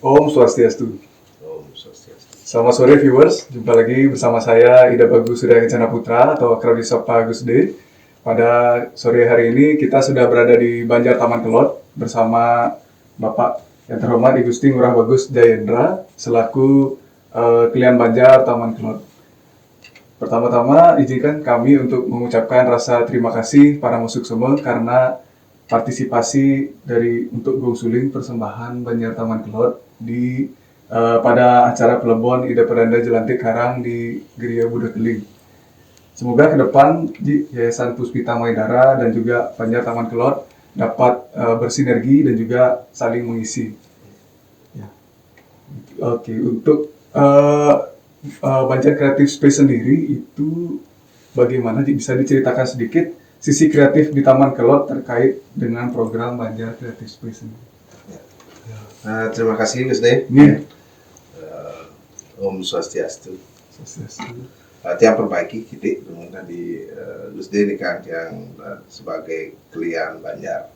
Om Swastiastu. Om Swastiastu. Selamat sore viewers, jumpa lagi bersama saya Ida Bagus Surya Kencana Putra atau akrab disapa Gus D. Pada sore hari ini kita sudah berada di Banjar Taman Kelot bersama Bapak yang terhormat I Gusti Ngurah Bagus Jayendra selaku Klien Banjar Taman Kelot. Pertama-tama izinkan kami untuk mengucapkan rasa terima kasih para musik semua karena partisipasi untuk Gong Suling persembahan Banjar Taman Kelot di pada acara Pelebon Ida Peranda Jelantik Karang di Geria Budak Keling. Semoga ke depan Yayasan Puspita Maidara dan juga Banjar Taman Kelot dapat bersinergi dan juga saling mengisi. Ya. Oke, untuk Banjar Creative Space sendiri itu bagaimana bisa diceritakan sedikit sisi kreatif di Taman Kelot terkait dengan program Banjar Creative Space ini? Terima kasih Gus D. Om Swastiastu. Tiang perbaiki kita dengan tadi Gus D ini kan yang sebagai klien Banjar.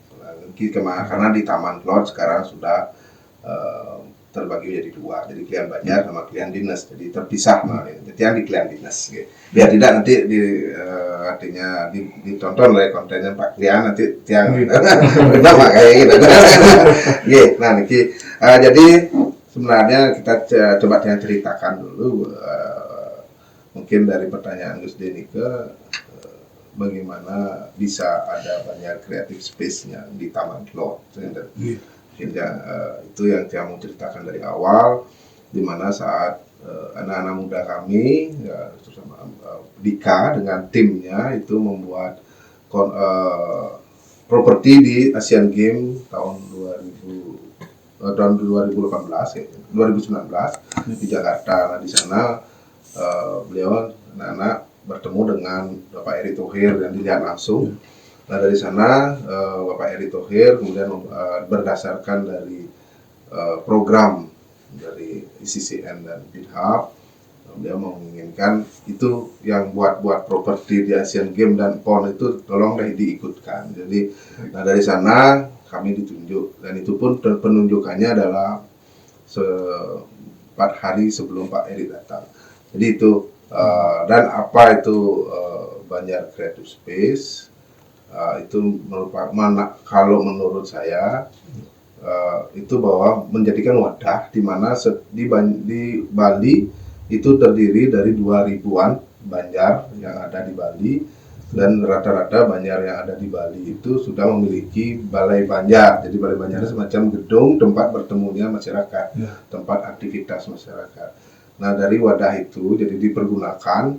Karena di Taman Kelot sekarang sudah terbagi menjadi dua, jadi klien Banjar sama klien dinas, jadi terpisah. Jadi yang di klien dinas, gitu. Biar tidak nanti artinya ditonton oleh kontennya Pak Klien nanti tiang nama kayak gitu. Nah niki jadi sebenarnya kita coba ceritakan dulu mungkin dari pertanyaan Gus Deni ke bagaimana bisa ada banyak creative space-nya di Taman Kelot. Itu yang saya mau ceritakan dari awal, di mana saat anak-anak muda kami bersama Dika dengan timnya itu membuat properti di Asian Games tahun 2019 di Jakarta. Nah di sana beliau anak-anak bertemu dengan Bapak Eri Thohir dan dilihat langsung. Nah dari sana Bapak Eri Thohir kemudian berdasarkan dari program dari ICCN dan BidHub, dia menginginkan itu yang buat properti di Asian Games dan PON itu tolong diikutkan. Jadi nah dari sana kami ditunjuk dan itu pun penunjukannya adalah 4 hari sebelum Pak Eri datang. Jadi itu dan apa itu Banjar Creative Space itu merupakan kalau menurut saya itu bahwa menjadikan wadah di mana di Bali itu terdiri dari 2.000-an Banjar yang ada di Bali, dan rata-rata Banjar yang ada di Bali itu sudah memiliki balai Banjar. Jadi balai Banjar itu semacam gedung tempat bertemunya masyarakat, tempat aktivitas masyarakat. Nah dari wadah itu jadi dipergunakan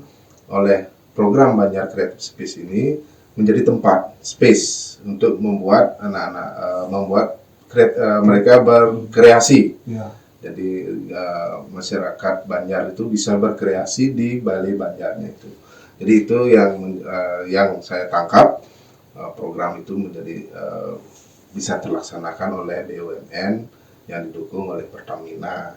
oleh program Banjar Creative Space ini menjadi tempat space untuk membuat anak-anak mereka berkreasi. Jadi masyarakat Banjar itu bisa berkreasi di balai Banjarnya itu. Jadi itu yang saya tangkap, program itu menjadi bisa terlaksanakan oleh BUMN yang didukung oleh Pertamina.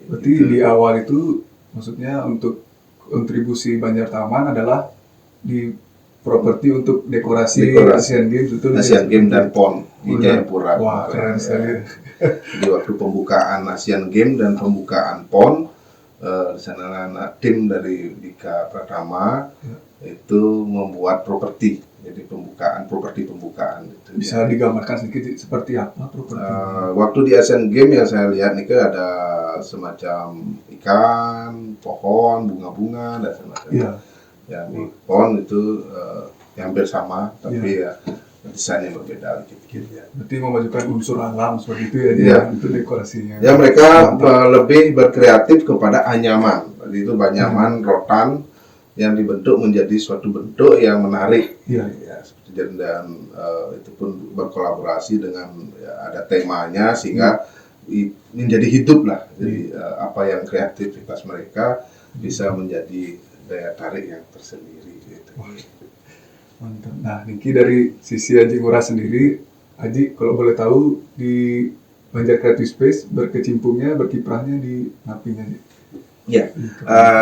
Berarti di awal itu maksudnya untuk kontribusi Banjar Taman adalah di properti untuk dekorasi Asian Games itu Asian Games dan PON di Jayapura. Wah, keren sekali. Di waktu pembukaan Asian Games dan pembukaan PON di sana anak tim dari Dika Pratama itu membuat properti. Jadi properti pembukaan itu. Bisa digambarkan sedikit seperti apa properti? Waktu di Asian Games yang saya lihat nih ada semacam ikan, pohon, bunga-bunga dan semacamnya. Ya di PON itu hampir sama, tapi desainnya berbeda dikit-dikit ya. Berarti memajukan unsur alam seperti itu ya, untuk dekorasinya. Ya mereka lebih berkreatif kepada anyaman. Jadi itu anyaman rotan yang dibentuk menjadi suatu bentuk yang menarik. Ya, seperti dan itu pun berkolaborasi dengan ada temanya sehingga menjadi hidup lah. Jadi apa yang kreativitas mereka bisa menjadi daya tarik yang tersendiri gitu. Mantap. Nah, Niki dari sisi Haji Ngurah sendiri, Haji kalau boleh tahu di Banjar Creative Space berkiprahnya di napinya? Ya,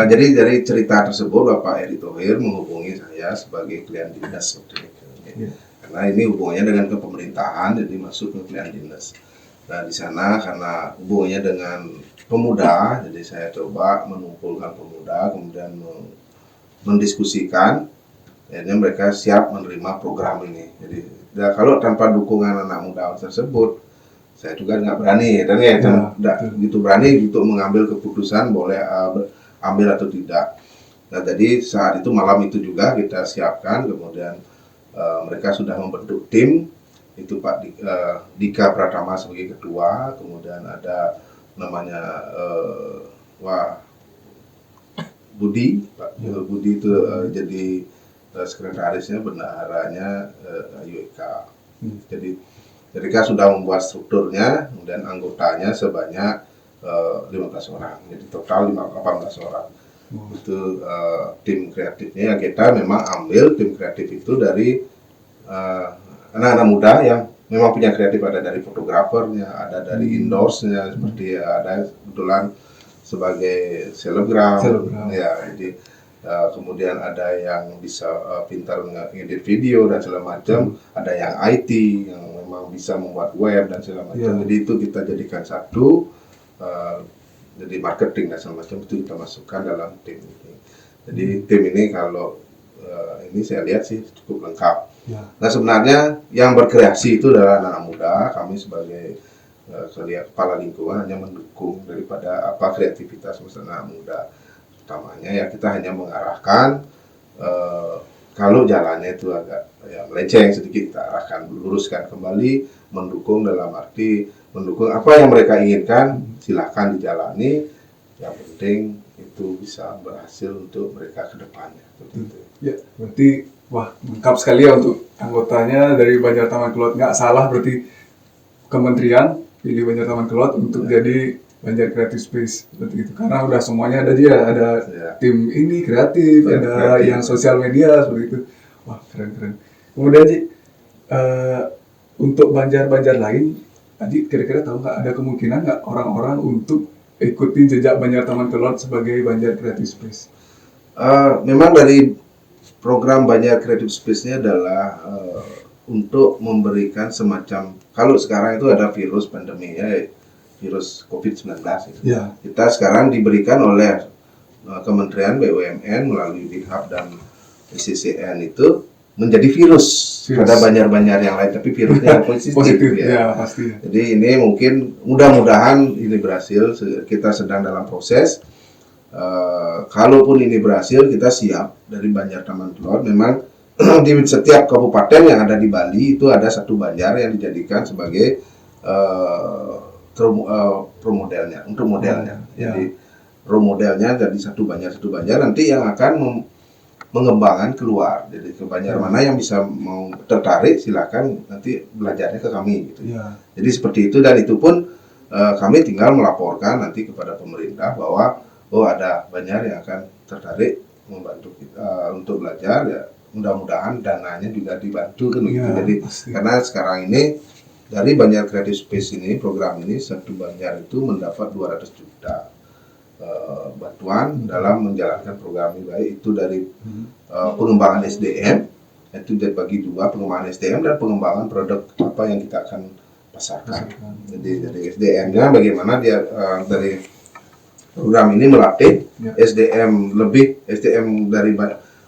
jadi dari cerita tersebut Bapak Eri Thohir menghubungi saya sebagai klien dinas waktu itu. Karena ini hubungannya dengan kepemerintahan, jadi masuk ke klien dinas. Nah di sana karena hubungannya dengan pemuda, jadi saya coba mengumpulkan pemuda, kemudian mendiskusikan, akhirnya mereka siap menerima program ini. Jadi ya, kalau tanpa dukungan anak muda tersebut, saya juga nggak berani, dan ya tidak begitu berani untuk mengambil keputusan boleh ambil atau tidak. Nah jadi saat itu malam itu juga kita siapkan, kemudian mereka sudah membentuk tim, itu Pak Dika Pratama sebagai ketua, kemudian ada namanya Budi, Pak Budi itu jadi sekretarisnya, bendaharanya Ayu Eka. Jadi mereka sudah membuat strukturnya, kemudian anggotanya sebanyak 15 orang, jadi total 18 orang. Itu tim kreatifnya yang kita memang ambil tim kreatif itu dari anak-anak muda yang memang punya kreatif, ada dari fotografernya, ada dari endorse-nya, seperti ada kebetulan sebagai selebgram. Ya, jadi kemudian ada yang bisa pintar ngedit video dan segala macam, ada yang IT yang memang bisa membuat web dan segala macam. Jadi itu kita jadikan satu, jadi marketing dan segala macam itu kita masukkan dalam tim ini. Jadi tim ini kalau ini saya lihat sih cukup lengkap. Nah sebenarnya yang berkreasi itu adalah anak muda. Kami sebagai kepala lingkungan hanya mendukung daripada kreativitas anak muda. Utamanya ya kita hanya mengarahkan, kalau jalannya itu agak melenceng sedikit, kita arahkan, luruskan kembali, mendukung dalam arti mendukung apa yang mereka inginkan, silahkan dijalani, yang penting itu bisa berhasil untuk mereka ke depannya. Ya, berarti wah lengkap sekali ya untuk anggotanya dari Banjar Taman Kelot. Nggak salah berarti kementerian pilih Banjar Taman Kelot untuk jadi Banjar Creative Space seperti itu, karena udah semuanya ada dia, ada tim ini kreatif, ada kreatif, yang sosial media seperti itu. Wah keren. Kemudian Ji, untuk Banjar-Banjar lain tadi kira-kira tahu nggak ada kemungkinan nggak orang-orang untuk ikuti jejak Banjar Taman Kelot sebagai Banjar Creative Space? Memang dari program Banjar Creative Space-nya adalah untuk memberikan semacam, kalau sekarang itu ada virus pandemi ya, virus COVID-19 itu. Kita sekarang diberikan oleh Kementerian BUMN melalui BidHub dan SCCN itu menjadi virus pada Banjar-Banjar yang lain, tapi virusnya yang positif ya. Pasti. Jadi ini mungkin mudah-mudahan ini berhasil. Kita sedang dalam proses. Kalaupun ini berhasil, kita siap dari Banjar Taman Kelot. Memang di setiap kabupaten yang ada di Bali itu ada satu Banjar yang dijadikan sebagai modelnya, untuk modelnya. Jadi role modelnya jadi satu Banjar nanti yang akan mengembangkan keluar. Jadi ke Banjar mana yang bisa mau tertarik, silakan nanti belajarnya ke kami gitu. Jadi seperti itu, dan itu pun kami tinggal melaporkan nanti kepada pemerintah bahwa ada Banjar yang akan tertarik membantu kita untuk belajar, ya mudah-mudahan dananya juga dibantu kan gitu. Jadi karena sekarang ini dari Banjar Creative Space ini, program ini, satu Banjar itu mendapat 200 juta bantuan dalam menjalankan program ini, baik itu dari pengembangan SDM, itu dibagi dua, pengembangan SDM dan pengembangan produk apa yang kita akan pasarkan. Jadi dari SDM-nya bagaimana dia dari program ini melatih SDM dari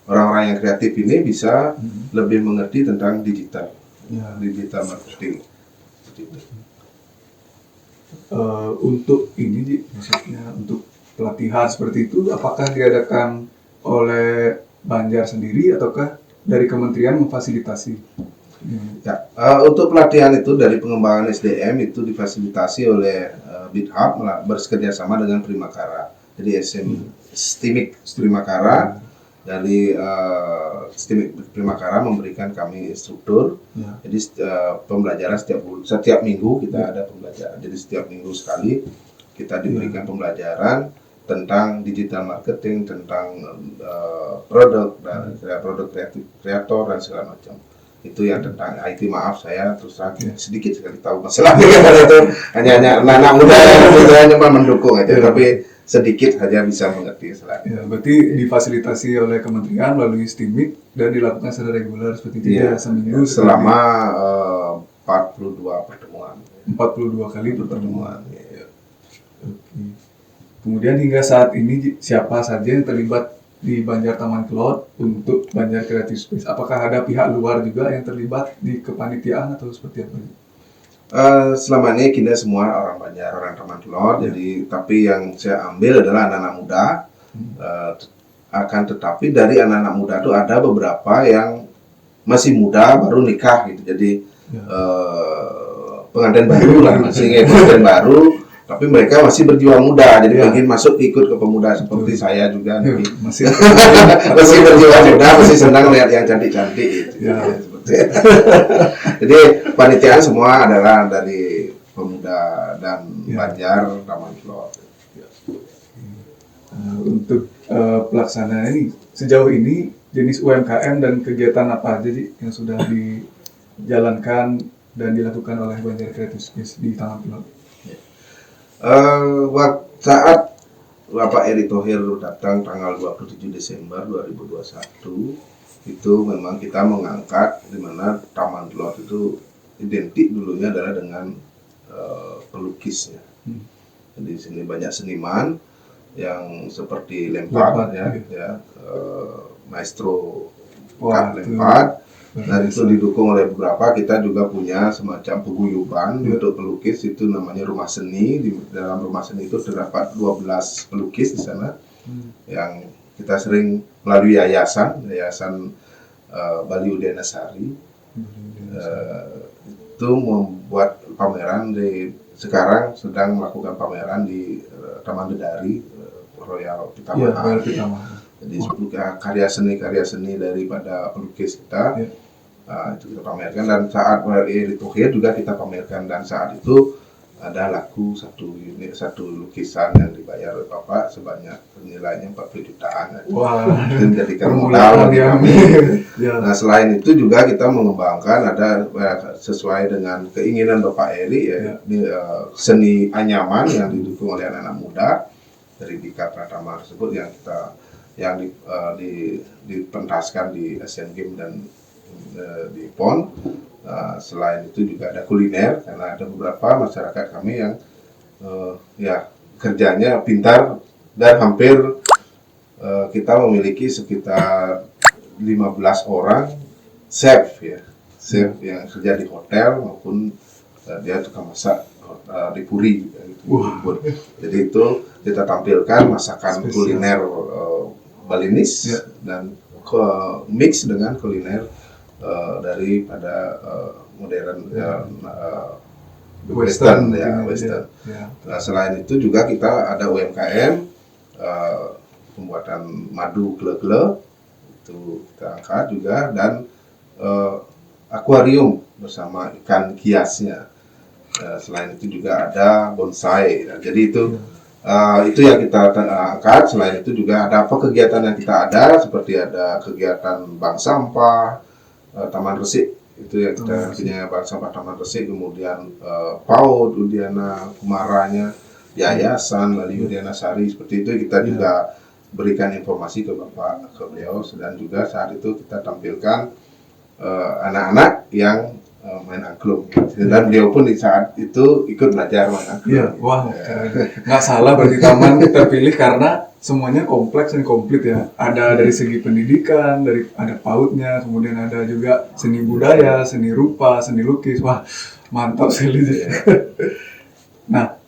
orang-orang yang kreatif ini bisa lebih mengerti tentang digital marketing. Untuk ini maksudnya untuk pelatihan seperti itu, apakah diadakan oleh Banjar sendiri ataukah dari kementerian memfasilitasi? Untuk pelatihan itu dari pengembangan SDM itu difasilitasi oleh BidHub bekerja sama dengan Primakara. Jadi STIMIK Primakara, dari STIMIK Primakara memberikan kami instruktur. Jadi pembelajaran setiap minggu kita ada pembelajaran. Jadi setiap minggu sekali kita diberikan pembelajaran tentang digital marketing, tentang produk dan produk kreator dan segala macam. Itu yang tentang IT. Maaf saya terus terang sedikit sekali tahu masalahnya itu hanya anak muda yang cuma mendukung aja, tapi sedikit saja bisa mengerti masalahnya. Berarti difasilitasi oleh kementerian melalui STIMIK dan dilakukan secara reguler seperti itu seminggu selama 42 pertemuan. 42 kali pertemuan. pertemuan. Oke. Kemudian hingga saat ini siapa saja yang terlibat di Banjar Taman Kelot untuk Banjar Creative Space? Apakah ada pihak luar juga yang terlibat di kepanitiaan atau seperti apa? Selama ini kita semua orang Banjar, orang Taman Kelot. Jadi tapi yang saya ambil adalah anak-anak muda. Akan tetapi dari anak-anak muda itu ada beberapa yang masih muda baru nikah gitu. Jadi pengantin baru lah, masih pengantin baru. Tapi mereka masih berjiwa muda, jadi mungkin masuk ikut ke pemuda seperti saya juga. Masih Masih berjiwa muda, masih senang lihat yang cantik-cantik gitu. Jadi panitiaan semua adalah dari pemuda dan Banjar Taman Kelot. Untuk pelaksanaan ini sejauh ini jenis UMKM dan kegiatan apa aja sih yang sudah dijalankan dan dilakukan oleh Banjar Creative Space di Taman Kelot? Saat Bapak Erick Thohir datang tanggal 27 Desember 2021 itu memang kita mengangkat di mana Taman Kelot itu identik dulunya adalah dengan pelukisnya. Jadi di sini banyak seniman yang seperti Lempad maestro Lempad. Dan itu didukung oleh beberapa, kita juga punya semacam paguyuban untuk pelukis, itu namanya rumah seni. Di dalam rumah seni itu terdapat 12 pelukis di sana yang kita sering melalui yayasan Bali Udayana Sari itu membuat pameran. Sekarang sedang melakukan pameran di Taman Dedari Royal Pitamaha. Jadi karya seni daripada pelukis kita itu kita pamerkan, dan saat Erick Thohir juga kita pamerkan, dan saat itu ada laku satu lukisan yang dibayar oleh Bapak sebanyak nilainya 40 jutaan. Wah, itu menjadikan modal bagi kami. Nah selain itu juga kita mengembangkan ada sesuai dengan keinginan Bapak Erick seni anyaman yang didukung oleh anak-anak muda dari Diklat Pratama tersebut yang dipentaskan di Asian Games dan di PON. Selain itu juga ada kuliner, karena ada beberapa masyarakat kami yang kerjanya pintar, dan hampir kita memiliki sekitar 15 orang chef yang kerja di hotel maupun dia tukang masak di puri gitu. Jadi itu kita tampilkan masakan kuliner Balinis dan mix dengan kuliner daripada modern Western. Nah, selain itu juga kita ada UMKM pembuatan madu gle-gle itu kita angkat juga, dan akuarium bersama ikan hiasnya. Selain itu juga ada bonsai. Nah, jadi itu yang kita angkat. Selain itu juga ada apa kegiatan yang kita ada, seperti ada kegiatan bank sampah, Taman Resik, itu yang kita punya bank sampah Taman Resik, kemudian PAUD, Udayana Kumaranya, Yayasan Bali Udayana Sari, seperti itu kita juga berikan informasi ke beliau, dan juga saat itu kita tampilkan anak-anak yang main angklung, dan beliau pun di saat itu ikut belajar main angklung. Wah, nggak salah berarti taman terpilih karena semuanya kompleks dan komplit ya. Ada dari segi pendidikan, ada PAUD-nya, kemudian ada juga seni budaya, seni rupa, seni lukis. Wah, mantap sekali. Nah,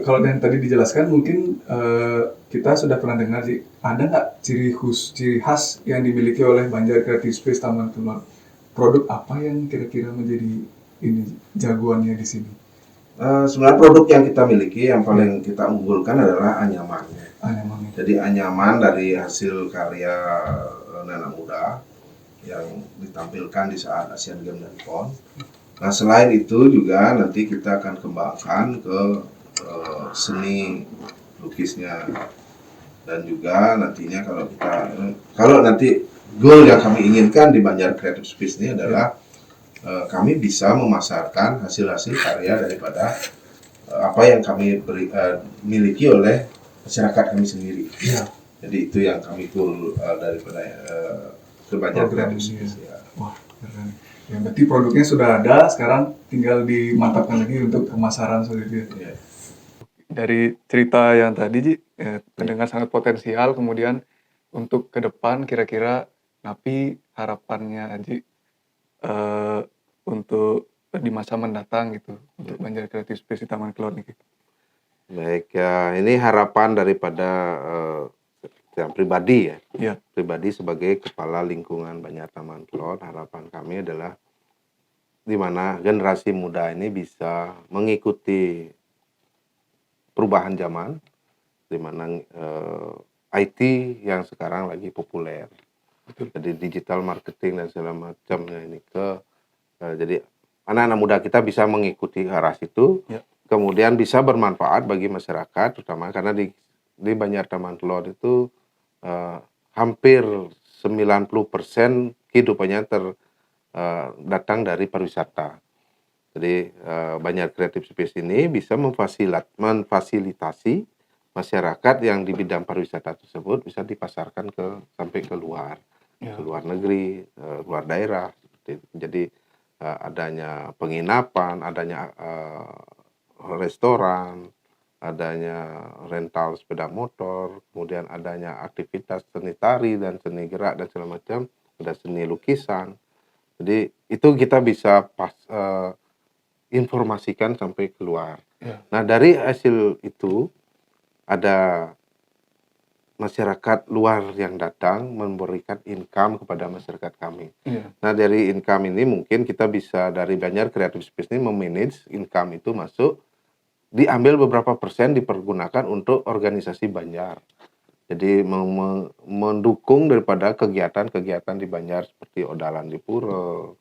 kalau yang tadi dijelaskan mungkin kita sudah pernah dengar sih, ada nggak ciri khas yang dimiliki oleh Banjar Creative Space Taman Kelot? Produk apa yang kira-kira menjadi jagoannya di sini? Sebenarnya produk yang kita miliki yang paling kita unggulkan adalah anyamannya. Jadi anyaman dari hasil karya anak muda yang ditampilkan di saat Asian Games dan PON. Nah selain itu juga nanti kita akan kembangkan ke seni lukisnya, dan juga nantinya kalau nanti goal yang kami inginkan di Banjar Creative Space ini adalah kami bisa memasarkan hasil-hasil karya daripada apa yang kami miliki oleh masyarakat kami sendiri. Jadi itu yang kami goal daripada ke Banjar Creative Space. Wah, keren. Ya, berarti produknya sudah ada, sekarang tinggal dimantapkan lagi untuk pemasaran seperti itu. Ya. Dari cerita yang tadi, Ji, terdengar sangat potensial. Kemudian untuk ke depan kira-kira napi harapannya Ji untuk di masa mendatang gitu untuk Banjar Creative Space di Taman Kelot nih. Baik, ya ini harapan daripada yang pribadi ya. Iya. Pribadi sebagai kepala lingkungan Banjar Taman Kelot, harapan kami adalah di mana generasi muda ini bisa mengikuti perubahan zaman, di mana IT yang sekarang lagi populer. Jadi digital marketing dan segala macamnya ini jadi anak-anak muda kita bisa mengikuti arah situ, Ya. kemudian bisa bermanfaat bagi masyarakat, terutama karena di Banjar Taman Kelot itu hampir 90% kehidupannya datang dari pariwisata. Jadi Banjar Creative Space ini bisa memfasilitasi masyarakat yang di bidang pariwisata tersebut bisa dipasarkan sampai ke luar, Ya. ke luar negeri, luar daerah. Seperti itu. Jadi adanya penginapan, adanya restoran, adanya rental sepeda motor, kemudian adanya aktivitas seni tari dan seni gerak dan segala macam, ada seni lukisan. Jadi itu kita bisa informasikan sampai keluar. Ya. Nah dari hasil itu ada masyarakat luar yang datang memberikan income kepada masyarakat kami. Ya. Nah dari income ini mungkin kita bisa dari Banjar Creative Space ini memanage income itu masuk, diambil beberapa persen dipergunakan untuk organisasi Banjar. Jadi mendukung daripada kegiatan-kegiatan di Banjar seperti Odalan di Pura,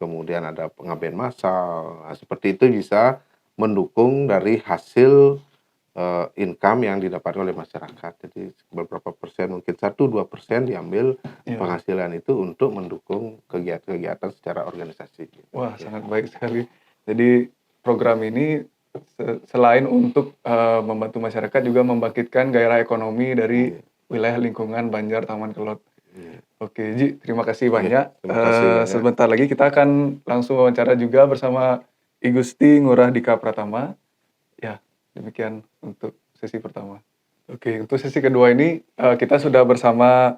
kemudian ada pengabdian massal. Nah, seperti itu bisa mendukung dari hasil income yang didapatkan oleh masyarakat. Jadi beberapa persen, mungkin 1-2% diambil penghasilan itu untuk mendukung kegiatan-kegiatan secara organisasi. Wah, sangat baik sekali. Jadi program ini selain untuk membantu masyarakat juga membangkitkan gairah ekonomi dari wilayah lingkungan Banjar Taman Kelot. Oke, Ji, terima kasih banyak. terima kasih banyak. Sebentar lagi kita akan langsung wawancara juga bersama I Gusti Ngurah Dika Pratama. Ya, demikian untuk sesi pertama. Oke, untuk sesi kedua ini kita sudah bersama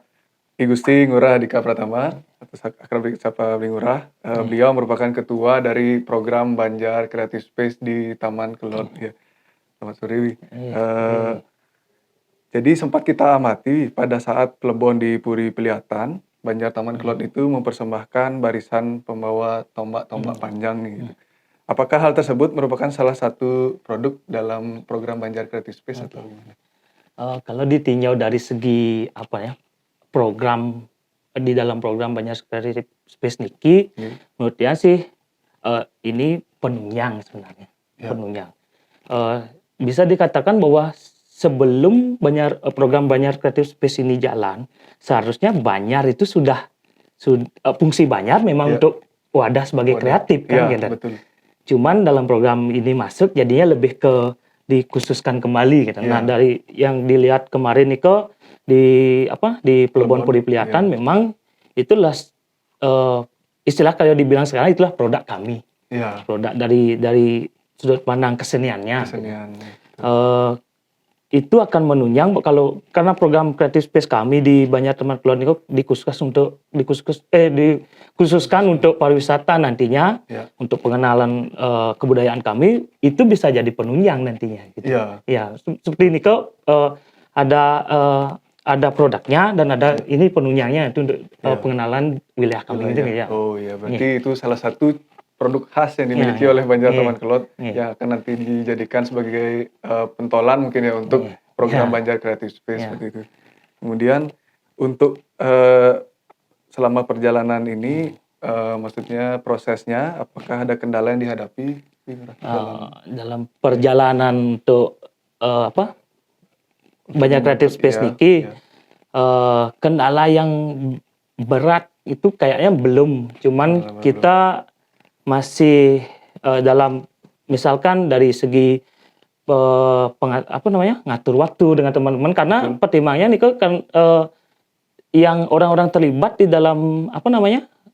I Gusti Ngurah Dika Pratama, atau akrab disapa Bli Ngurah. Beliau merupakan ketua dari program Banjar Creative Space di Taman Kelot. Ya. Selamat sore, Wi. Jadi sempat kita amati pada saat Plebon di Puri Pelihatan, Banjar Taman Kelot itu mempersembahkan barisan pembawa tombak-tombak panjang nih. Gitu. Apakah hal tersebut merupakan salah satu produk dalam program Banjar Creative Space atau gimana? Kalau ditinjau dari segi program di dalam program Banjar Creative Space Niki, menurut dia sih ini penunjang sebenarnya, penunjang. Bisa dikatakan bahwa sebelum program Banjar Creative Space ini jalan, seharusnya Banjar itu sudah fungsi Banjar memang untuk wadah sebagai kreatif kan, gitu. Betul. Cuman dalam program ini masuk jadinya lebih ke dikhususkan kembali gitu. Nah, dari yang dilihat kemarin Niko di Plebon Puri Pelihatan memang itulah istilah kalau dibilang sekarang itulah produk kami. Produk dari sudut pandang keseniannya. Itu akan menunjang karena program Creative Space kami di Banjar Taman Kelot itu dikhususkan untuk pariwisata nantinya, untuk pengenalan kebudayaan kami, itu bisa jadi penunjang nantinya gitu. Ya, seperti ini kok ada produknya dan ada ini penunjangnya itu untuk pengenalan wilayah kami gitu ya. Oh iya, berarti itu salah satu produk khas yang dimiliki oleh Banjar Taman Kelot yang akan nanti dijadikan sebagai pentolan mungkin ya untuk program Banjar Creative Space seperti itu. Kemudian untuk selama perjalanan ini, maksudnya prosesnya, apakah ada kendala yang dihadapi? Dalam perjalanan untuk Banjar Creative Space niki, kendala yang berat itu kayaknya belum, cuman kita masih dalam misalkan dari segi ngatur waktu dengan teman-teman, karena pertimbangannya nih kan yang orang-orang terlibat di dalam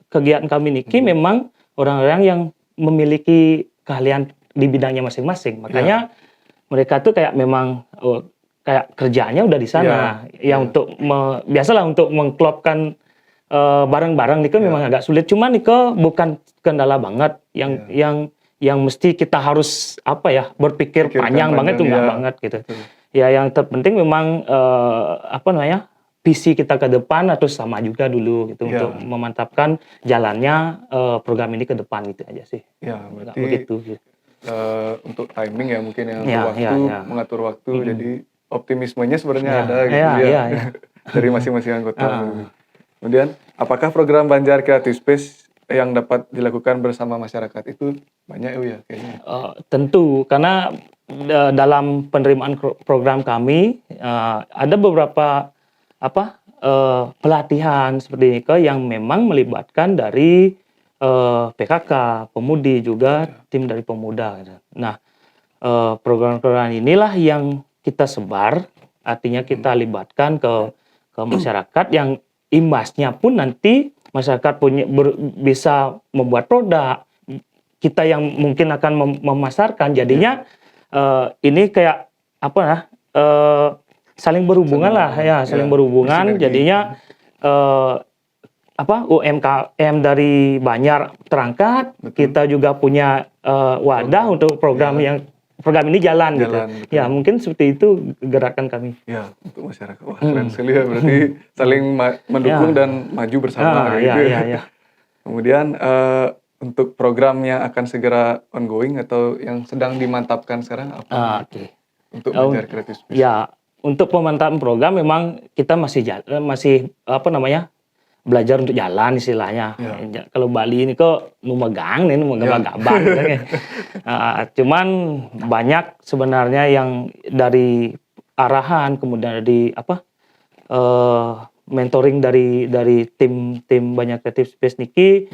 kegiatan kami niki memang orang-orang yang memiliki keahlian di bidangnya masing-masing. Makanya mereka tuh kayak memang kayak kerjaannya udah di sana. Untuk biasalah untuk mengklopkan barang-barang niko memang agak sulit. Cuman niko bukan kendala banget yang mesti kita harus berpikir panjang banget itu enggak banget gitu. Ya yang terpenting memang visi kita ke depan atau sama juga dulu gitu untuk memantapkan jalannya program ini ke depan gitu aja sih. Ya, Nggak berarti begitu. Gitu. untuk timing ya mungkin yang Ya, waktu mengatur waktu, Mm-mm. jadi optimismenya sebenarnya Ya, ada gitu ya. dari masing-masing anggota. Ah. Kemudian, apakah program Banjar Creative Space yang dapat dilakukan bersama masyarakat itu banyak ya kayaknya? Tentu karena dalam penerimaan program kami ada beberapa pelatihan seperti ini yang memang melibatkan dari PKK, pemudi juga tim dari pemuda. Gitu. Nah, program-program inilah yang kita sebar, artinya kita libatkan ke masyarakat yang imbasnya pun nanti masyarakat bisa membuat produk. Kita yang mungkin akan memasarkan, jadinya ini kayak saling berhubungan saling berhubungan. Jadinya UMKM dari Banjar terangkat, kita juga punya wadah untuk program ini jalan gitu. Betul. Ya mungkin seperti itu gerakan kami. Ya, untuk masyarakat. Wah, keren sekali ya. Berarti saling mendukung dan maju bersama kayak gitu. Ya. Kemudian untuk program yang akan segera ongoing atau yang sedang dimantapkan sekarang apa? Untuk Banjar Creative Space. Ya, untuk pemantapan program memang kita masih belajar untuk jalan istilahnya. Kalau Bali ini kok numegang gabang gitu. Cuman banyak sebenarnya yang dari arahan, kemudian dari mentoring dari tim Banjar Creative Space niki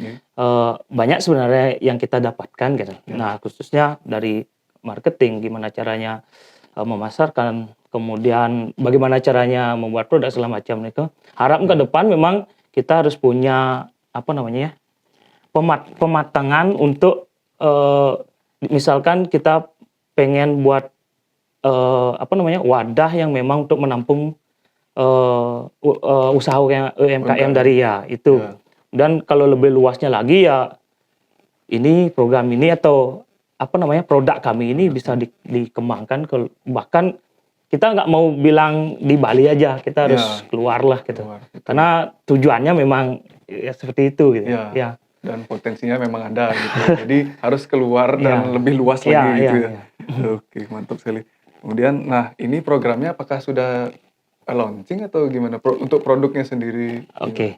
banyak sebenarnya yang kita dapatkan gitu. Nah, khususnya dari marketing, gimana caranya memasarkan, kemudian bagaimana caranya membuat produk segala macam itu. Harap ke depan memang kita harus punya pematangan untuk misalkan kita pengen buat wadah yang memang untuk menampung usaha UMKM dari itu. Dan kalau lebih luasnya lagi ya ini program ini atau produk kami ini bisa dikembangkan bahkan kita nggak mau bilang di Bali aja, kita harus keluar lah gitu. Karena tujuannya memang seperti itu gitu. Ya. Dan potensinya memang ada gitu. Jadi harus keluar dan lebih luas lagi gitu ya. Oke, mantap sekali. Kemudian, nah ini programnya apakah sudah launching atau gimana? Untuk produknya sendiri? Oke.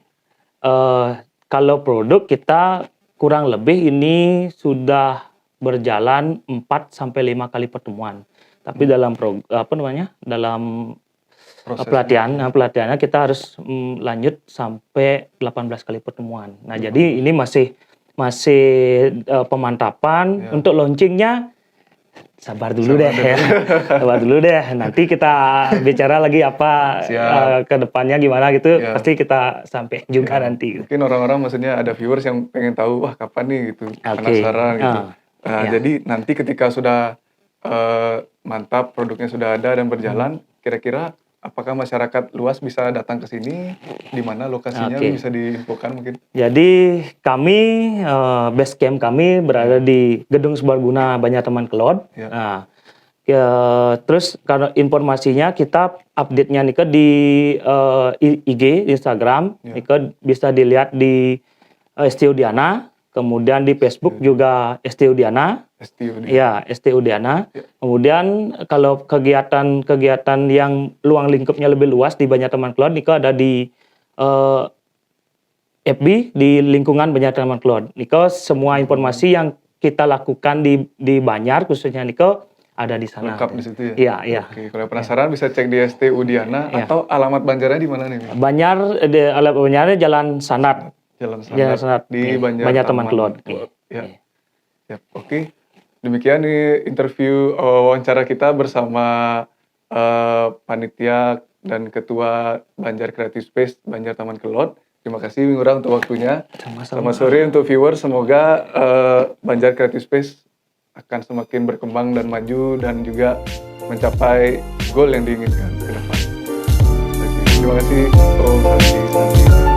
Kalau produk kita kurang lebih ini sudah berjalan 4 sampai 5 kali pertemuan. Tapi dalam dalam pelatihannya kita harus lanjut sampai 18 kali pertemuan. Nah, jadi ini masih pemantapan. Untuk launchingnya sabar dulu deh. Nanti kita bicara lagi ke depannya gimana gitu. Pasti kita sampai juga nanti. Mungkin orang-orang maksudnya ada viewers yang pengen tahu kapan nih gitu, penasaran gitu. Jadi nanti ketika sudah mantap, produknya sudah ada dan berjalan, kira-kira apakah masyarakat luas bisa datang ke sini? Di mana lokasinya bisa diinfokan mungkin? Jadi kami base camp kami berada di Gedung Serbaguna Banjar Taman Kelot. Nah, terus karena informasinya kita update-nya nih di IG, Instagram, nih bisa dilihat di STU Diana. Kemudian di Facebook juga STU Diana. STU Diana. Kemudian kalau kegiatan yang luang lingkupnya lebih luas di Banjar Taman Kelot, Niko ada di FB di lingkungan Banjar Taman Kelot. Niko semua informasi yang kita lakukan di Banjar khususnya Niko ada di sana. Lengkap di situ ya? Iya. Oke, kalau penasaran bisa cek di STU Diana atau alamat Banjarnya di mana nih? Alamat Banjarnya Jalan Sanat. Jalan Sanat di Banjar Taman Kelot. Ya. Oke. Demikian nih interview wawancara kita bersama panitia dan ketua Banjar Creative Space Banjar Taman Kelot. Terima kasih Ngurah untuk waktunya. Sama-sama. Selamat sore untuk viewers. Semoga Banjar Creative Space akan semakin berkembang dan maju dan juga mencapai goal yang diinginkan ke depan. Terima kasih. Om Santi.